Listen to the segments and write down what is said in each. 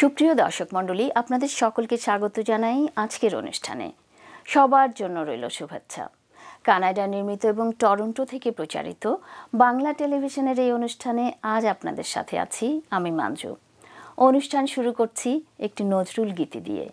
সুপ্রিয় দর্শক মণ্ডলী, আপনাদের সকলকে স্বাগত জানাই আজকের অনুষ্ঠানে। সবার জন্য রইল শুভেচ্ছা। কানাডা নির্মিত এবং টরন্টো থেকে প্রচারিত বাংলা টেলিভিশনের এই অনুষ্ঠানে আজ আপনাদের সাথে আছি আমি মাঞ্জু। অনুষ্ঠান শুরু করছি একটি নজরুল গীতি দিয়ে।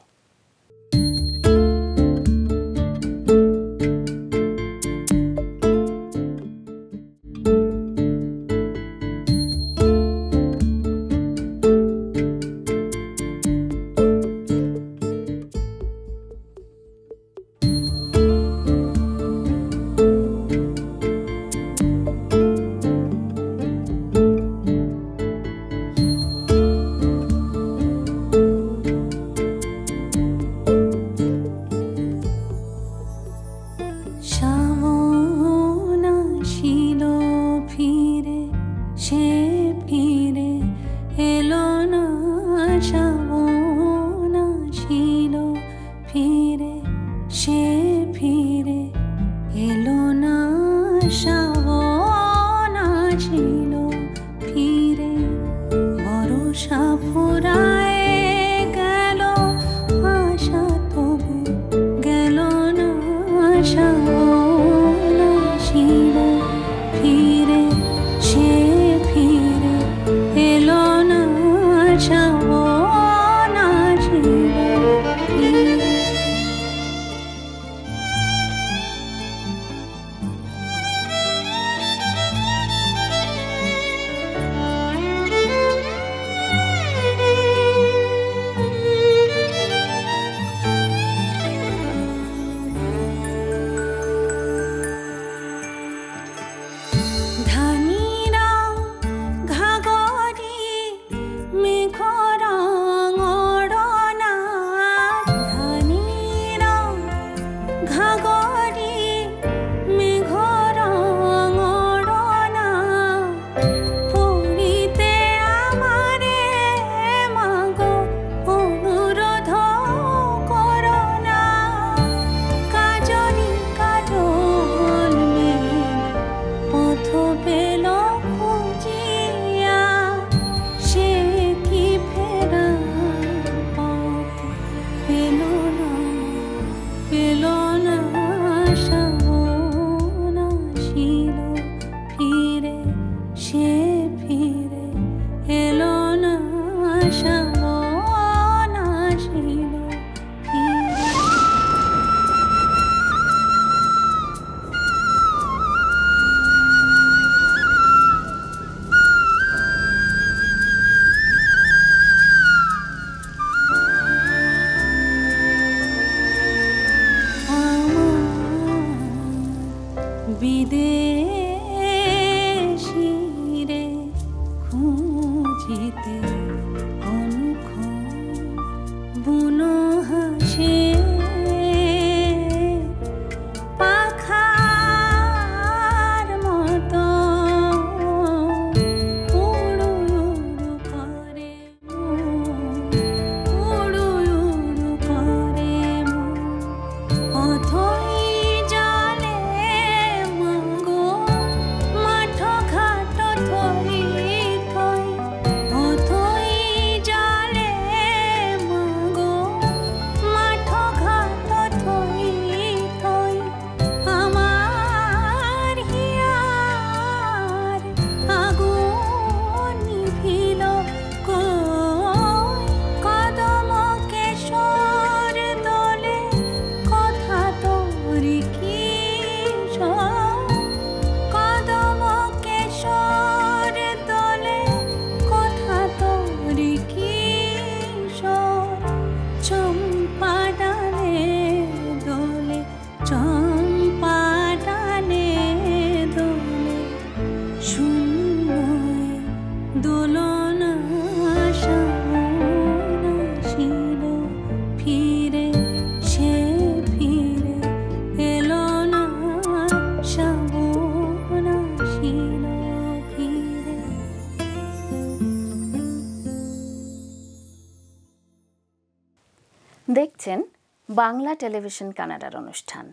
দেখছেন বাংলা টেলিভিশন কানাডার অনুষ্ঠান।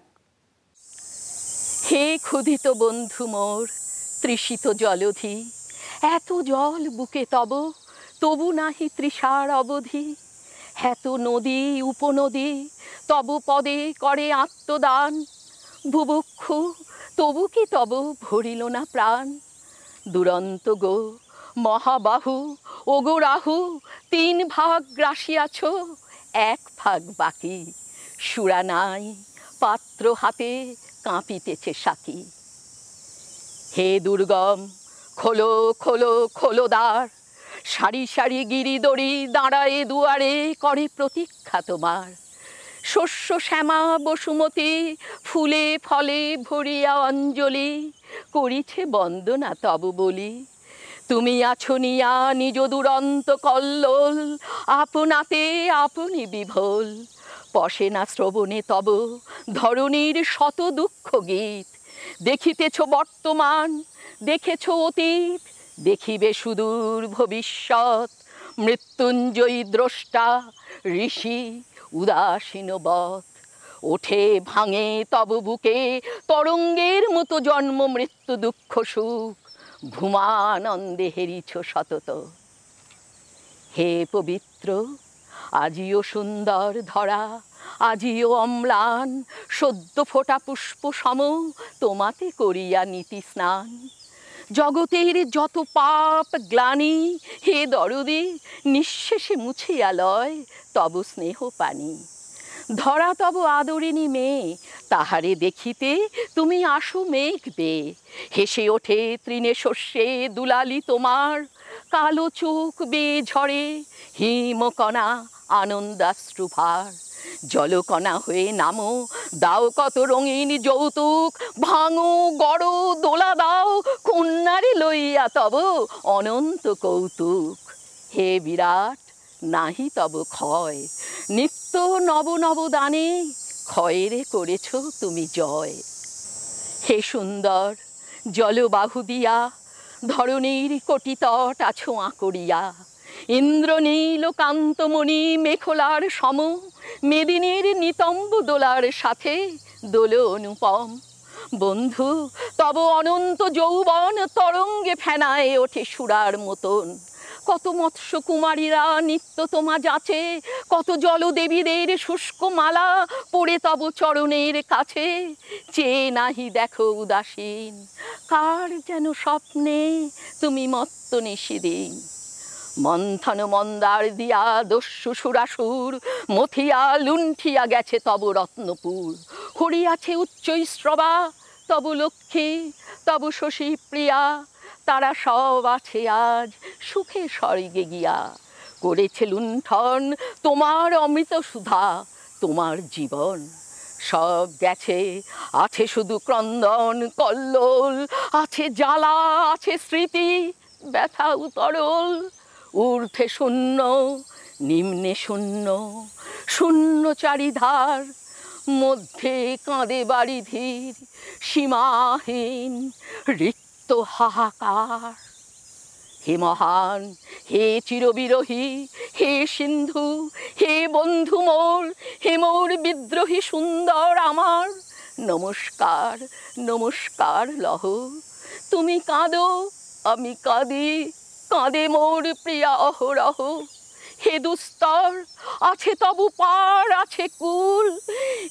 হে ক্ষুধিত বন্ধু মোর তৃষিত জলধি, এত জল বুকে তব তবু নাহি তৃষার অবধি, হেত নদী উপনদী তব পদে করে আত্মদান, বুভুক্ষু তবু কি তব ভরিল না প্রাণ। দুরন্ত গো মহাবাহু ওগো রাহু, 3 ভাগ গ্রাসিয়াছ, 1 ভাগ বাকি, সুরা নাই পাত্র হাতে কাঁপিতেছে সাকি। হে দুর্গম খোলো খোলো খোলো দ্বার, সারি সারি গিরিদড়ি দাঁড়ায়ে দুয়ারে করে প্রতীক্ষা তোমার। শস্য শ্যামা বসুমতী ফুলে ফলে ভরিয়া অঞ্জলি, করিছে বন্দনা তব বলি। তুমি আছো নিয়া নিজ দুরন্ত কল্লোল, আপনাতে আপনি বিভোল। পশে না শ্রবণে তব ধরণীর শত দুঃখ গীত, দেখিতেছ বর্তমান দেখেছ অতীত, দেখিবে সুদূর ভবিষ্যৎ। মৃত্যুঞ্জয়ী দ্রষ্টা ঋষি উদাসীন বৎ, ওঠে ভাঙে তব বুকে তরঙ্গের মতো জন্ম মৃত্যু দুঃখ সুখ, ভূমানন্দে হেরিছ সতত। হে পবিত্র আজিও সুন্দর ধরা, আজিও অম্লান, সদ্য ফোটা পুষ্প সম তোমাতে করিয়া নীতি স্নান। জগতের যত পাপ গ্লানি হে দরদি, নিঃশেষে মুছিয়া লয় তব স্নেহ পানি। ধরা তব আদরিণী মেয়ে, তাহারে দেখিতে তুমি আসো মেঘ বেয়ে। হেসে ওঠে তৃণে শস্যে দুলালি তোমার, কালো চোখ বেয়ে ঝরে হিমকণা আনন্দাশ্রুভার। জলকণা হয়ে নামো দাও কত রঙিন যৌতুক, ভাঙো গড়ো দোলা দাও কন্যারে লইয়া তব অনন্ত কৌতুক। হে বিরাট নাহি তব ক্ষয়, নিত্য নব নব দানে ক্ষয়েরে করেছ তুমি জয়। হে সুন্দর জলবাহু দিয়া ধরণীর কোটিতট আছো আঁকড়িয়া, ইন্দ্রনীল কান্তমণি মেখলার সম, মেদিনীর নিতম্ব দোলার সাথে দোল অনুপম। বন্ধু তব অনন্ত যৌবন তরঙ্গে ফেনায় ওঠে সুরার মতন। কত মৎস্য কুমারীরা নিত্য তোমা যাচে, কত জলদেবীদের শুষ্ক মালা পড়ে তব চরণের কাছে। চেয়ে নাহি দেখো উদাসীন, কার যেন স্বপ্নে তুমি মত্ত নিশিদিন। মন্থন মন্দার দিয়া দস্যু সুরাসুর, মথিয়া লুণ্ঠিয়া গেছে তব রত্নপুর। হরিয়াছে উচ্চ শ্রবা তব লক্ষ্মী তব শশী প্রিয়া, তারা সব আছে আজ সুখে স্বর্গে গিয়া। করেছে লুণ্ঠন তোমার অমৃত সুধা, তোমার জীবন সব গেছে, আছে শুধু ক্রন্দন কল্লোল। আছে জ্বালা আছে স্মৃতি ব্যথা উতরল, ঊর্ধ্বে শূন্য নিম্নে শূন্য, শূন্য চারিধার। মধ্যে কাঁদে বাড়ি ধীর সীমাহীন রিক্ত হাহাকার। হে মহান হে চিরবিরহী হে সিন্ধু, হে বন্ধু মোর, হে মোর বিদ্রোহী সুন্দর আমার। নমস্কার নমস্কার লহ, তুমি কাঁদো আমি কাঁদি, কাঁদে মোর প্রিয়া অহরহ। হে দুস্তর আছে তবু পার আছে কুল,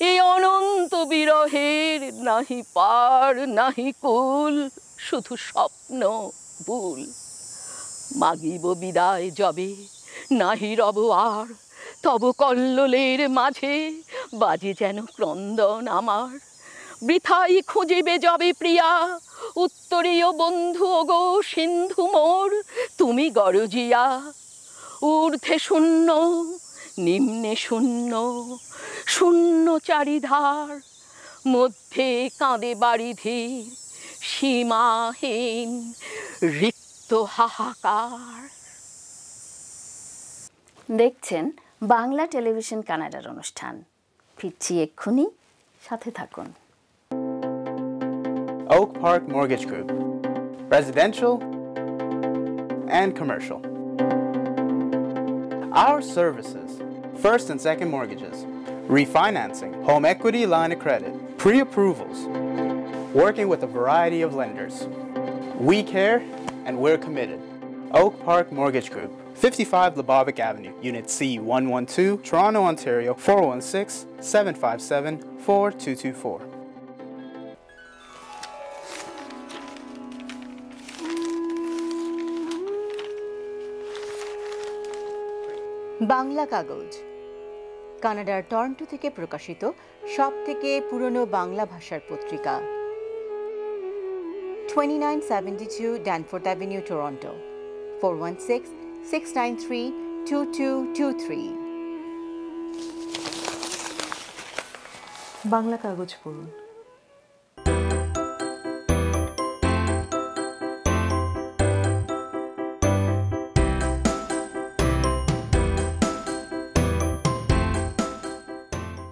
এই অনন্ত বিরহের নাহি পার নাহি কুল, শুধু স্বপ্ন ভুল। মাগিব বিদায় যবে নাহি রব আর, তব কল্লোলের মাঝে বাজে যেন ক্রন্দন আমার। বৃথাই খুঁজিবে যবে প্রিয়া উত্তরীয় বন্ধু ওগো সিন্ধু মোর, তুমি গরজিয়া। ঊর্ধ্বে শূন্য নিম্নে শূন্য, শূন্য চারিধার। মধ্যে কাঁদে বাড়ি ধীর সীমাহীন রিক্ত হাহাকার। দেখছেন বাংলা টেলিভিশন কানাডার অনুষ্ঠান। ফিরছি এক্ষুনি, সাথে থাকুন। Oak Park Mortgage Group, residential and commercial. Our services: first and second mortgages, refinancing, home equity line of credit, pre-approvals, working with a variety of lenders. We care and we're committed. Oak Park Mortgage Group. 55 Lubbock Avenue, Unit C112, Toronto, Ontario, 416-757-4224. Bangla কাগজ কানাডার Toronto থেকে প্রকাশিত সবথেকে পুরনো বাংলা ভাষার পত্রিকা 2972 Danforth Avenue, Toronto, 416-693-2223. Bangla কাগজ পড়ুন।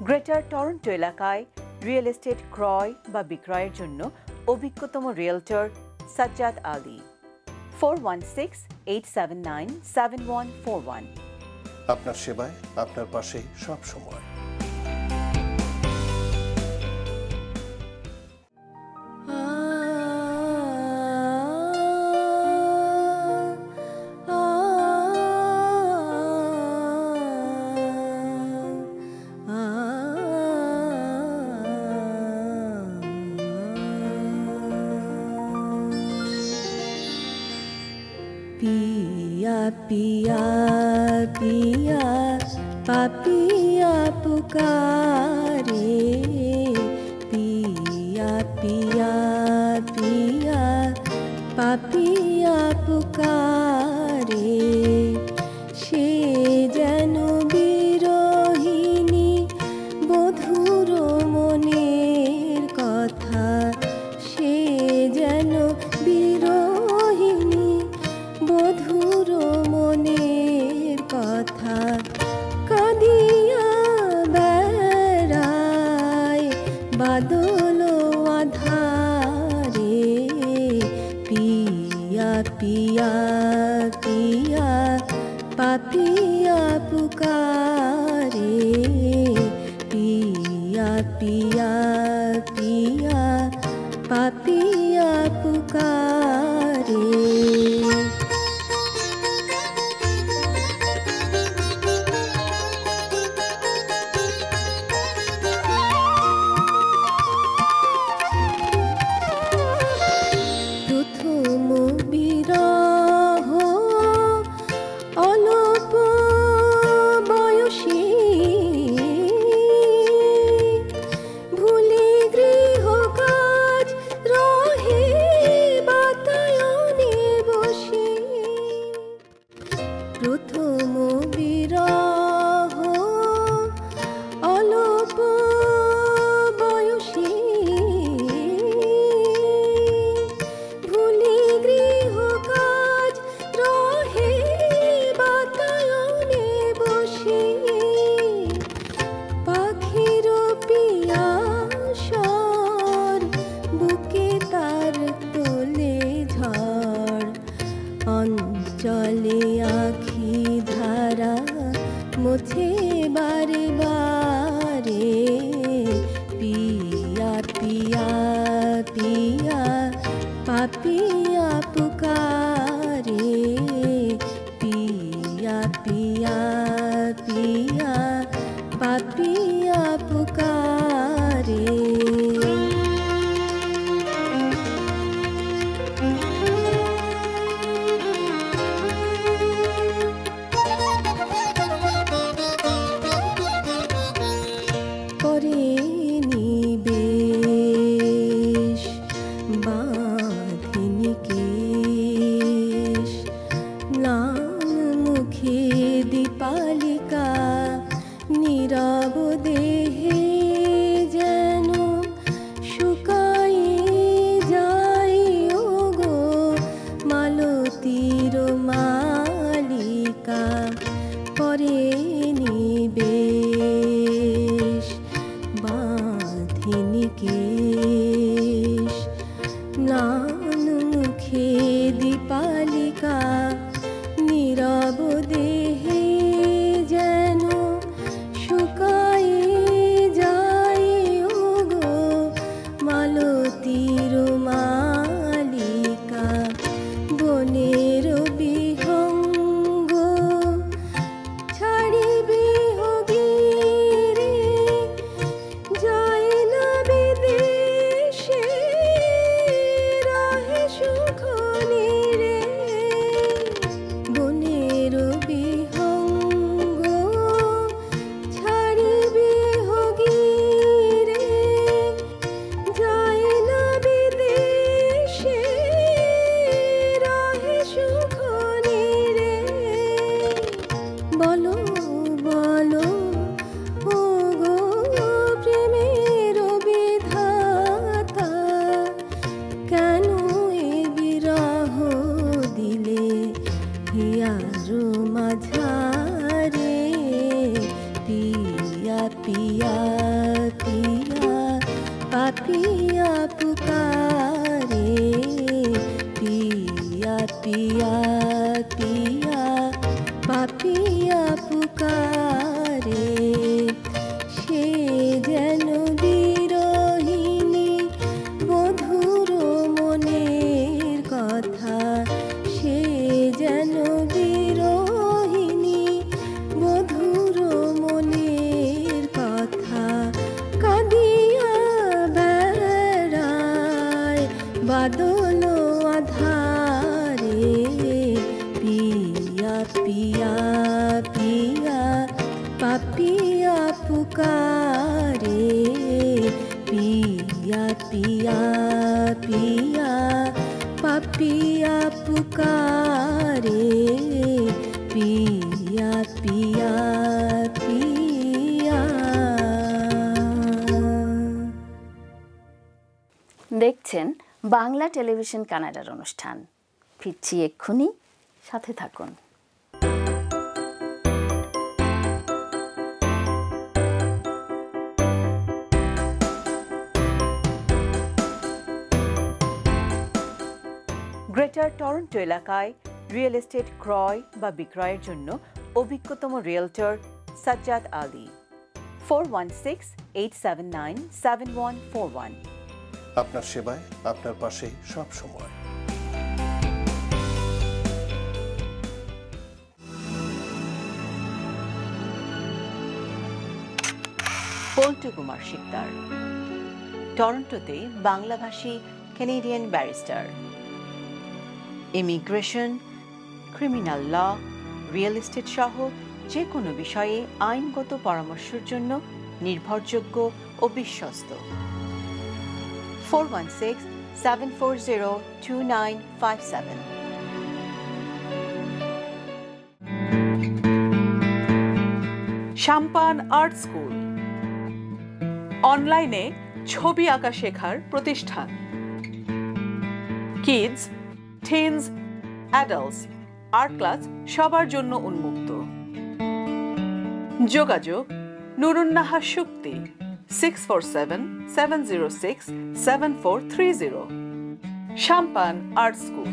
গ্রেটার টরন্টো এলাকায় রিয়েল এস্টেট ক্রয় বা বিক্রয়ের জন্য অভিজ্ঞতম রিয়েলটর সাজ্জাদ আলী 416-879-7141। আপনার সেবায় আপনার পাশে সব সময়। पिया पिया पिया पापिया पुकारे पिया पिया पिया पापिया पुकारे সে যেন বিরহিণী বধুর মনের কথা সে যেন বিরহিণী বধুর মনের কথা কাঁদিয়া বেড়ায় বাদল আধারে পিয়া পিয়া পিয়া পাপিয়া পুকারে পিয়া পিয়া পিয়া পাপিয়া পুকারে চলে আখি ধারা মুছে বারে বারে পিয়া পিয়া পিয়া পাপিয়া পুকারে পিয়া পিয়া পিয়া পাপিয়া পুকারে पापिया पुकारे पिया पिया पिया पापिया पुकारे से जेन बिरहिणी बधुर मनेर कथा से जेन बिरहिणी बधुर मनेर कथा कादिया बेड़ाय बादल आधारे पिया पिया पिया पापिया पुकारे पिया पिया पिया पापिया पुकारे पिया पिया पिया। দেখছেন বাংলা টেলিভিশন কানাডার অনুষ্ঠান। ফিরছি এক্ষুনি, সাথে থাকুন। গ্রেটার টরন্টো এলাকায় রিয়েল এস্টেট ক্রয় বা বিক্রয়ের জন্য অভিজ্ঞতম রিয়েলটর সাজ্জাদ আলী। 416-879-7141। আপনার সেবায়, আপনার পাশে সব সময়। পল্টু কুমার শিকদার টরন্টোতে বাংলাভাষী Canadian barrister. Immigration, criminal law, real estate সহ যে কোনো বিষয়ে আইনগত পরামর্শের জন্য নির্ভরযোগ্য ও বিশ্বস্ত। 416-740-2957। সাম্পান আর্ট স্কুল অনলাইনে ছবি আঁকা শেখার প্রতিষ্ঠান। Kids, teens, adults art class সবার জন্য উন্মুক্ত। যোগাযোগ নুরুন্নাহার শুক্তি 647-706-7430। Sampan art school.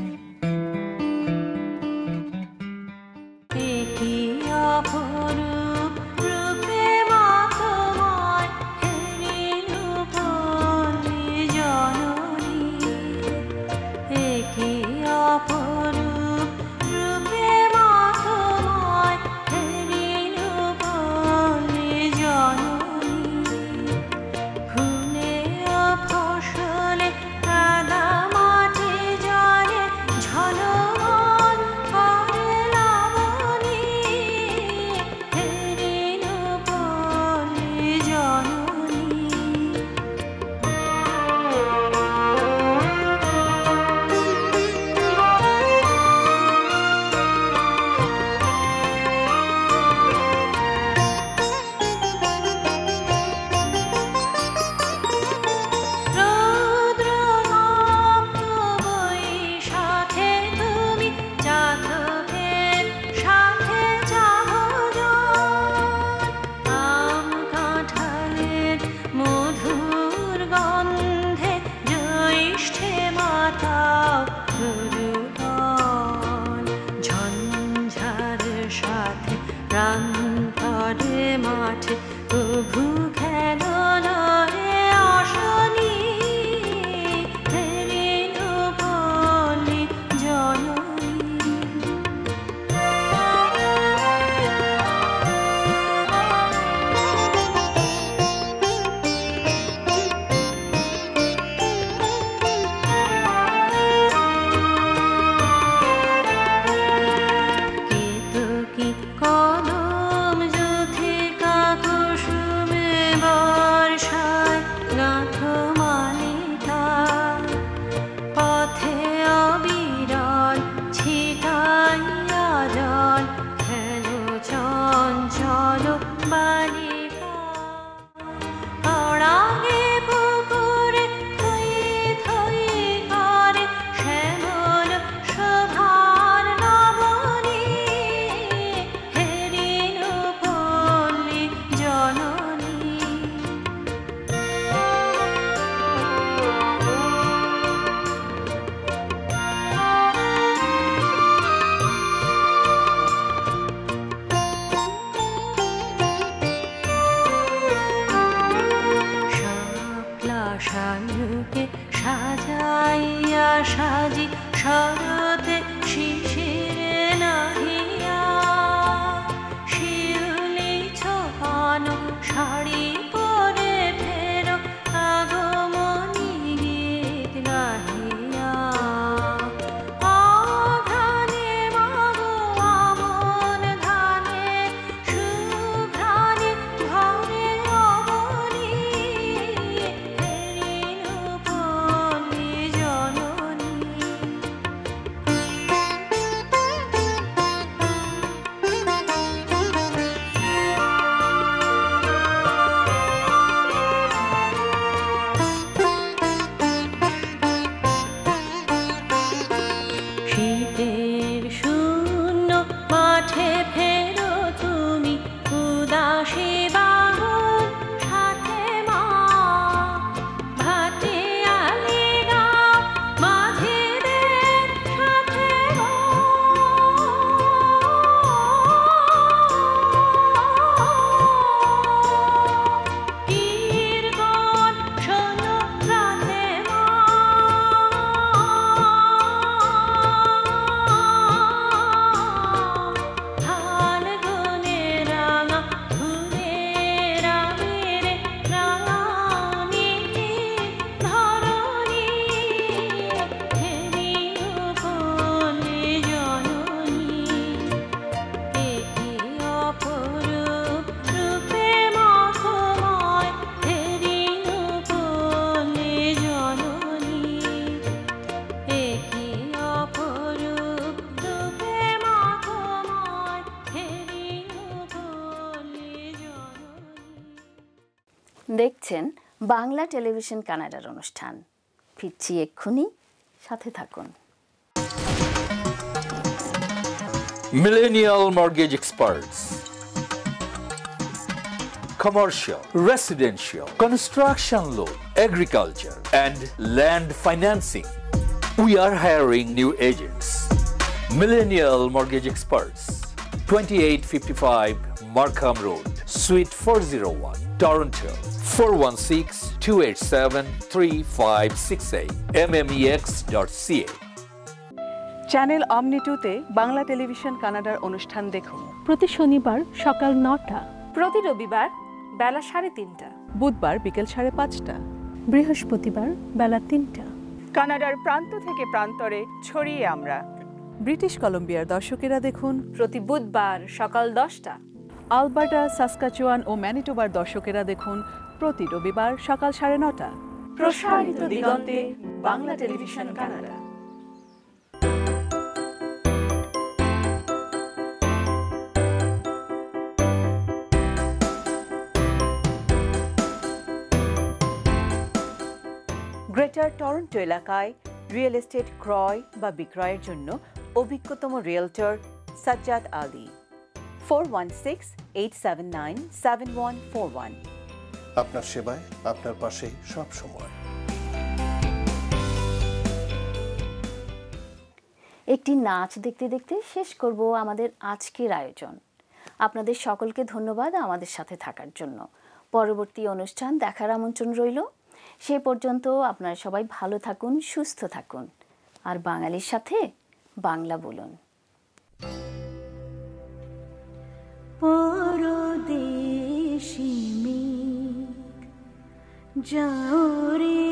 শালুকে সাজাইয়া সাজি শরতে শিশিরে নাহিয়া শিউলি ছোপানো শাড়ি পরে ফেরো আগমনী গীত গাহিয়া আঘ্রাণে মাগো আমন ধানে শুভ্রাণে ঘরে অবনী ফেরিনু পল্লী জননী। শীতের শূন্য মাঠে ফেরো তুমি উদাসী বাহন সাথে মা ভাটিয়ালি গাও মাঝিদের সাথে তীরগণ শোনো রাতে মা ফাল্গুনে রাঙা ফুলের আবিরে রাঙানিটি ধরণী ফেরিনু পল্লী জননী। একি অপরূপ রূপে মখময় ফেরিনু পল্লী জননী। একি অপরূপ রূপে মখময় ফেরিনু পল্লী জননী। দেখছেন বাংলা টেলিভিশন কানাডার অনুষ্ঠান। ফিরছি এক্ষুনি, সাথে থাকুন। Millennial Mortgage Experts. Commercial, residential, construction loan, agriculture, and land financing. We are hiring new agents. Millennial Mortgage Experts, 2855 Markham Road, Suite 401, Toronto, 416-287-3568, mmex.ca. Channel অমনি 2-তে বাংলা টেলিভিশন কানাডার অনুষ্ঠান দেখুন। প্রতি শনিবার সকাল 9টা, প্রতি রবিবার বেলা 3:30, বুধবার বিকেল 5:30। বৃহস্পতিবার বেলা 3টা। কানাডার প্রান্ত থেকে প্রান্তরে ছড়িয়ে আমরা। ব্রিটিশ কলম্বিয়ার দর্শকেরা দেখুন প্রতি বুধবার সকাল 10টা, আলবার্টা, সাসকাচুয়ান ও ম্যানিটোবার দর্শকেরা দেখুন প্রতি রবিবার সকাল 9:30। প্রসারিত দিগন্তে Bangla television Canada. Greater Toronto এলাকায় রিয়েল এস্টেট ক্রয় বা বিক্রয়ের জন্য অভিজ্ঞতম রিয়েলটর সাজ্জাদ আলী। 416-879-7141। আপনার সেবায়, আপনার পাশে সব সময়। একটি নাচ দেখতে দেখতে শেষ করব আমাদের আজকের আয়োজন। আপনাদের সকলকে ধন্যবাদ আমাদের সাথে থাকার জন্য। পরবর্তী অনুষ্ঠান দেখার আমন্ত্রণ রইল। সে পর্যন্ত আপনারা সবাই ভালো থাকুন, সুস্থ থাকুন, আর বাঙালির সাথে বাংলা বলুন। পরদেশী মেঘ যাও রে